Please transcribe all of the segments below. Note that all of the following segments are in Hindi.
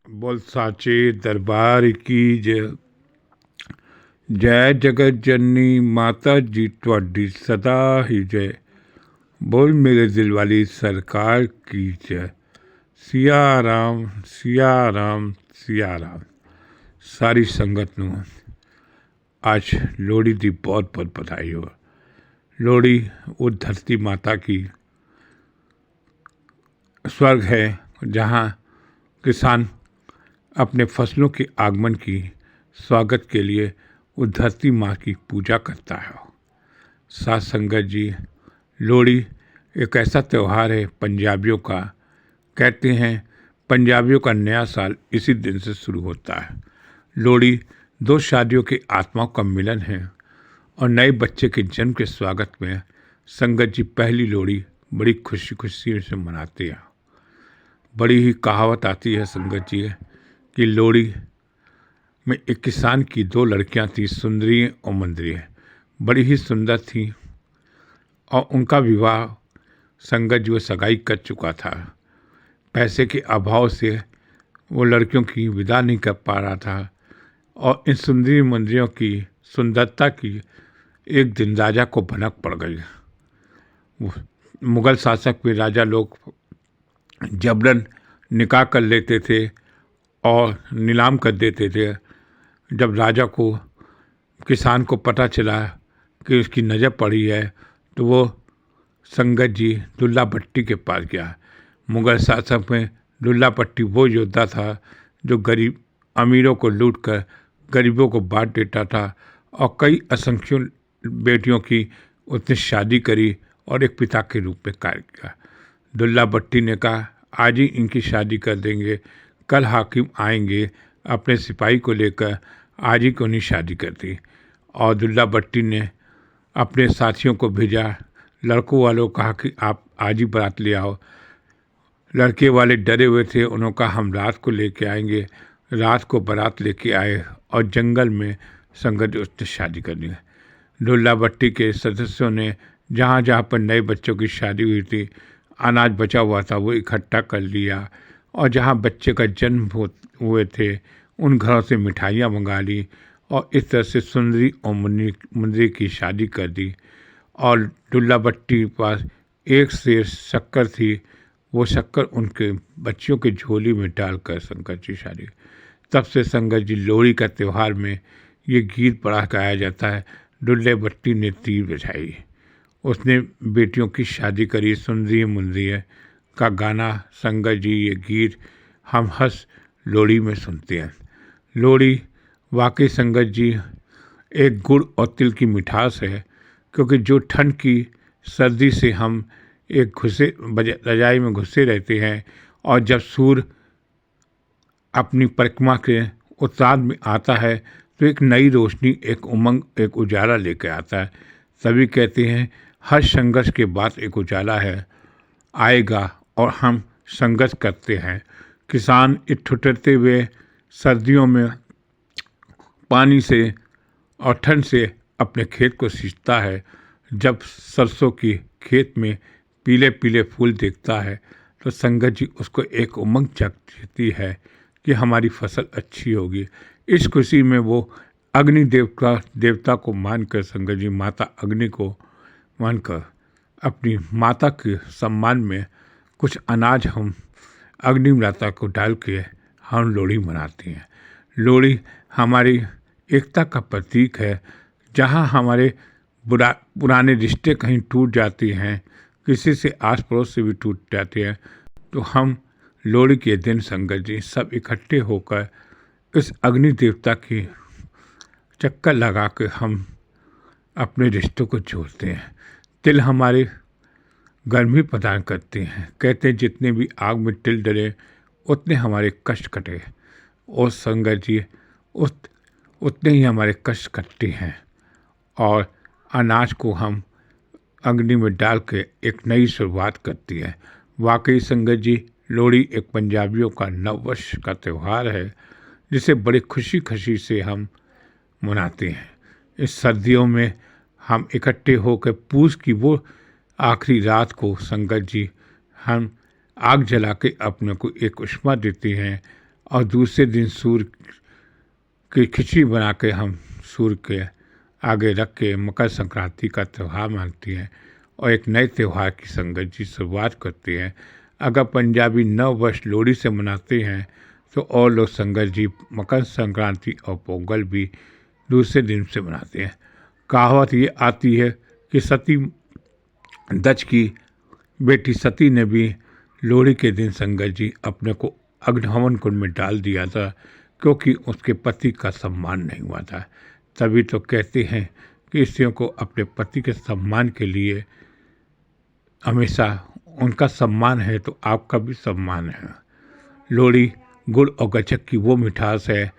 बोल साचे दरबार की जय। जय जगत जननी माता जी ਤੁਹਾਡੀ सदा ही जय। बोल मेरे दिल वाली सरकार की जय। सिया राम सिया राम सिया राम। सारी संगत ਨੂੰ आज लोहड़ी की बहुत बहुत बधाई हो। लोहड़ी वो धरती माता की स्वर्ग है जहाँ किसान अपने फसलों के आगमन की स्वागत के लिए उस धरती माँ की पूजा करता है। साथ संगत जी, लोहड़ी एक ऐसा त्यौहार है पंजाबियों का। कहते हैं पंजाबियों का नया साल इसी दिन से शुरू होता है। लोहड़ी दो शादियों की आत्माओं का मिलन है और नए बच्चे के जन्म के स्वागत में संगत जी पहली लोहड़ी बड़ी खुशी खुशी से मनाते हैं। बड़ी ही कहावत आती है संगत जी कि लोहड़ी में एक किसान की दो लड़कियां थी, सुंदरी और मंदरी। बड़ी ही सुंदर थी और उनका विवाह संगत जी सगाई कर चुका था। पैसे के अभाव से वो लड़कियों की विदा नहीं कर पा रहा था और इन सुंदरी मंदरियों की सुंदरता की एक दिन राजा को भनक पड़ गई। मुगल शासक में राजा लोग जबरन निकाह कर लेते थे और नीलाम कर देते थे। जब राजा को किसान को पता चला कि उसकी नज़र पड़ी है तो वो संगत जी दुल्ला भट्टी के पास गया। मुगल शासक में दुल्ला भट्टी वो योद्धा था जो गरीब अमीरों को लूटकर गरीबों को बांट देता था और कई असंख्यों बेटियों की उसने शादी करी और एक पिता के रूप में कार्य किया। दुल्ला भट्टी ने कहा आज ही इनकी शादी कर देंगे, कल हाकिम आएंगे अपने सिपाही को लेकर, आज ही को नहीं शादी कर दी। और दुल्ला भट्टी ने अपने साथियों को भेजा, लड़कों वालों कहा कि आप आज ही बारात ले आओ। लड़के वाले डरे हुए थे, उन्होंने कहा हम रात को लेके आएंगे। रात को बारात लेके आए और जंगल में संगत उसने शादी कर दी। दुल्ला भट्टी के सदस्यों ने जहाँ जहाँ पर नए बच्चों की शादी हुई थी, अनाज बचा हुआ था वो इकट्ठा कर लिया और जहाँ बच्चे का जन्म हुए थे उन घरों से मिठाइयाँ मंगा ली और इस तरह से सुंदरी और मुंदरी की शादी कर दी। और दुल्ला भट्टी के पास एक सेर शक्कर थी, वो शक्कर उनके बच्चियों के झोली में डालकर संगत जी शादी। तब से संगत जी लोहड़ी का त्यौहार में ये गीत बड़ा गाया जाता है, दुल्ले भट्टी ने तीर बजाई। उसने बेटियों की शादी करी, सुंदरी मुंदरी का गाना संगत जी ये गीत हम हंस लोहड़ी में सुनते हैं। लोहड़ी वाकई संगत जी एक गुड़ और तिल की मिठास है, क्योंकि जो ठंड की सर्दी से हम एक रजाई में घुसे रहते हैं और जब सूर्य अपनी परिक्रमा के उत्ताद में आता है तो एक नई रोशनी, एक उमंग, एक उजाला लेकर आता है। सभी कहते हैं हर संघर्ष के बाद एक उजाला है आएगा और हम संघर्ष करते हैं। किसान इस ठुठरते हुए सर्दियों में पानी से और ठंड से अपने खेत को सींचता है। जब सरसों की खेत में पीले पीले फूल देखता है तो संगत जी उसको एक उमंग जगती है कि हमारी फसल अच्छी होगी। इस खुशी में वो अग्नि देवता को मानकर संगत जी माता अग्नि को मानकर अपनी माता के सम्मान में कुछ अनाज हम अग्नि माता को डाल के हम लोहड़ी मनाते हैं। लोहड़ी हमारी एकता का प्रतीक है। जहाँ हमारे पुराने रिश्ते कहीं टूट जाते हैं, किसी से आस पड़ोस से भी टूट जाते हैं, तो हम लोहड़ी के दिन संगत जी सब इकट्ठे होकर इस अग्नि देवता की चक्कर लगा के हम अपने रिश्तों को जोड़ते हैं। तिल हमारे गर्मी प्रदान करते हैं। कहते हैं जितने भी आग में तिल डले उतने हमारे कष्ट कटे, और संगत जी उतने ही हमारे कष्ट कटते हैं। और अनाज को हम अग्नि में डाल के एक नई शुरुआत करती है। वाकई संगत जी लोहड़ी एक पंजाबियों का नववर्ष का त्यौहार है जिसे बड़ी खुशी खुशी से हम मनाते हैं। इस सर्दियों में हम इकट्ठे होकर पूस की वो आखिरी रात को संगत जी हम आग जला के अपने को एक उष्मा देते हैं और दूसरे दिन सूर्य की खिचड़ी बना के हम सूर्य के आगे रख के मकर संक्रांति का त्यौहार मानते हैं और एक नए त्यौहार की संगत जी शुरुआत करते हैं। अगर पंजाबी नव वर्ष लोहड़ी से मनाते हैं तो और लोग संगत जी मकर संक्रांति और पोंगल भी दूसरे दिन से मनाते हैं। कहावत ये आती है कि सती दक्ष की बेटी सती ने भी लोहड़ी के दिन संगत जी अपने को अग्निहोमन कुंड में डाल दिया था, क्योंकि उसके पति का सम्मान नहीं हुआ था। तभी तो कहते हैं कि स्त्रियों को अपने पति के सम्मान के लिए हमेशा उनका सम्मान है तो आपका भी सम्मान है। लोहड़ी गुड़ और गचक की वो मिठास है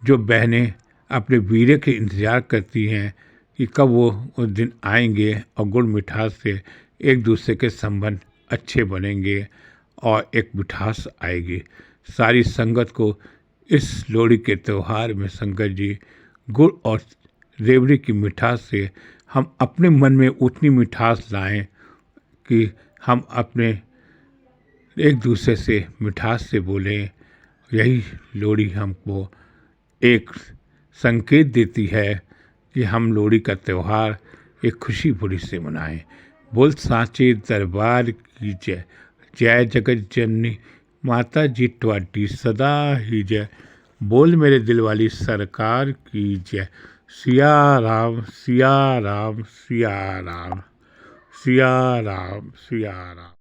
जो बहनें अपने वीरे के इंतज़ार करती हैं कि कब वो उस दिन आएंगे और गुड़ मिठास से एक दूसरे के संबंध अच्छे बनेंगे और एक मिठास आएगी। सारी संगत को इस लोहड़ी के त्यौहार में संगत जी गुड़ और रेवड़ी की मिठास से हम अपने मन में उतनी मिठास लाएं कि हम अपने एक दूसरे से मिठास से बोलें। यही लोहड़ी हमको एक संकेत देती है कि हम लोहड़ी का त्यौहार एक खुशी भरी से मनाएं। बोल सांचे दरबार की जय, जय जगत जननी माता जी ट्वाटी सदा ही जय। बोल मेरे दिल वाली सरकार की जय। सिया राम सिया राम सिया राम सिया राम सिया राम।